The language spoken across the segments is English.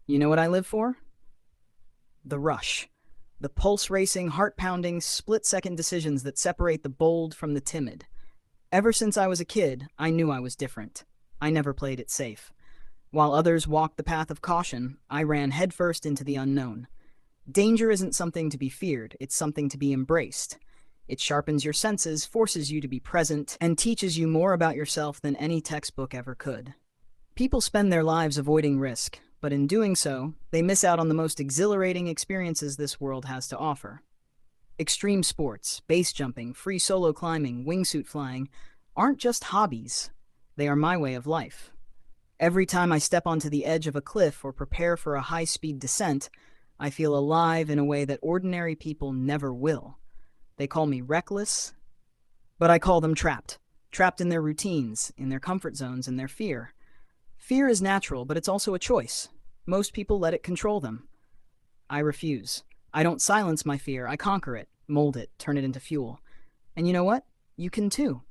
You know what I live for? The rush. The pulse racing, heart pounding, split second decisions that separate the bold from the timid. Ever since I was a kid, I knew I was different. I never played it safe. While others walked the path of caution, I ran headfirst into the unknown. Danger isn't something to be feared, it's something to be embraced. It sharpens your senses, forces you to be present, and teaches you more about yourself than any textbook ever could. People spend their lives avoiding risk, but in doing so, they miss out on the most exhilarating experiences this world has to offer. Extreme sports, base jumping, free solo climbing, wingsuit flying aren't just hobbies, they are my way of life. Every time I step onto the edge of a cliff or prepare for a high speed descent, I feel alive in a way that ordinary people never will. They call me reckless, but I call them trapped. Trapped in their routines, in their comfort zones, in their fear. Fear is natural, but it's also a choice. Most people let it control them. I refuse. I don't silence my fear, I conquer it, mold it, turn it into fuel. And you know what? You can too.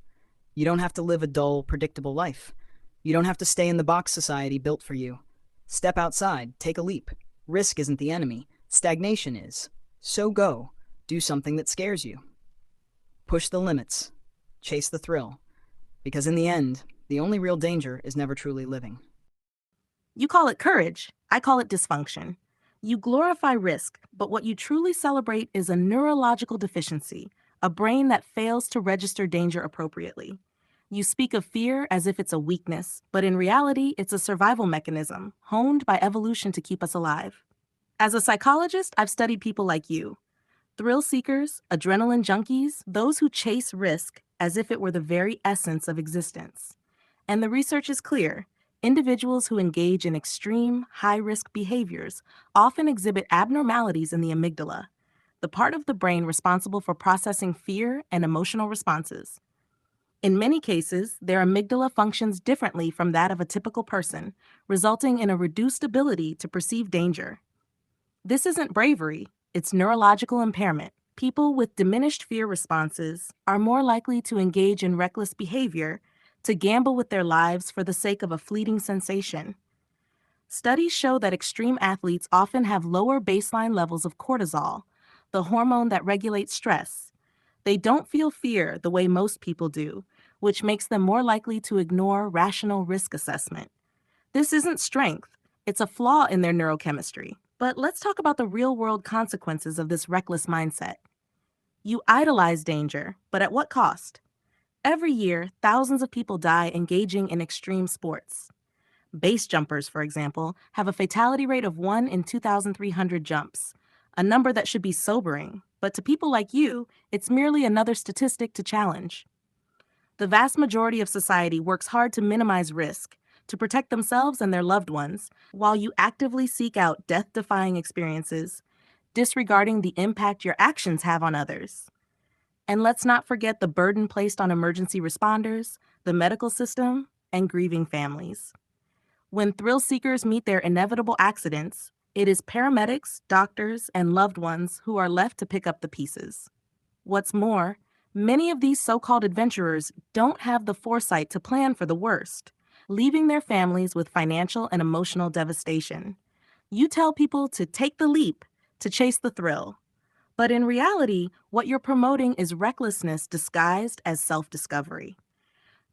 You don't have to live a dull, predictable life. You don't have to stay in the box society built for you. Step outside, take a leap. Risk isn't the enemy, stagnation is. So go. Do something that scares you. Push the limits. Chase the thrill. Because in the end, the only real danger is never truly living. You call it courage. I call it dysfunction. You glorify risk, but what you truly celebrate is a neurological deficiency, a brain that fails to register danger appropriately. You speak of fear as if it's a weakness, but in reality, it's a survival mechanism honed by evolution to keep us alive. As a psychologist, I've studied people like you, thrill seekers, adrenaline junkies, those who chase risk as if it were the very essence of existence. And the research is clear. Individuals who engage in extreme, high-risk behaviors often exhibit abnormalities in the amygdala, the part of the brain responsible for processing fear and emotional responses. In many cases, their amygdala functions differently from that of a typical person, resulting in a reduced ability to perceive danger. This isn't bravery, it's neurological impairment. People with diminished fear responses are more likely to engage in reckless behavior, to gamble with their lives for the sake of a fleeting sensation. Studies show that extreme athletes often have lower baseline levels of cortisol, the hormone that regulates stress. They don't feel fear the way most people do, which makes them more likely to ignore rational risk assessment. This isn't strength, it's a flaw in their neurochemistry. But let's talk about the real-world consequences of this reckless mindset. You idolize danger, but at what cost? Every year, thousands of people die engaging in extreme sports. Base jumpers, for example, have a fatality rate of 1 in 2,300 jumps, a number that should be sobering, but to people like you, it's merely another statistic to challenge. The vast majority of society works hard to minimize risk, to protect themselves and their loved ones, while you actively seek out death-defying experiences, disregarding the impact your actions have on others. And let's not forget the burden placed on emergency responders, the medical system, and grieving families. When thrill seekers meet their inevitable accidents, it is paramedics, doctors, and loved ones who are left to pick up the pieces. What's more, many of these so-called adventurers don't have the foresight to plan for the worst, leaving their families with financial and emotional devastation. You tell people to take the leap, to chase the thrill. But in reality, what you're promoting is recklessness disguised as self-discovery.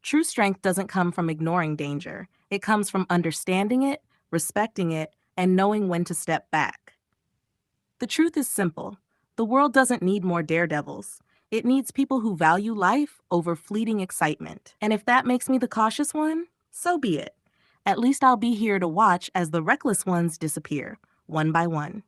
True strength doesn't come from ignoring danger. It comes from understanding it, respecting it, and knowing when to step back. The truth is simple. The world doesn't need more daredevils. It needs people who value life over fleeting excitement. And if that makes me the cautious one, so be it. At least I'll be here to watch as the reckless ones disappear, one by one.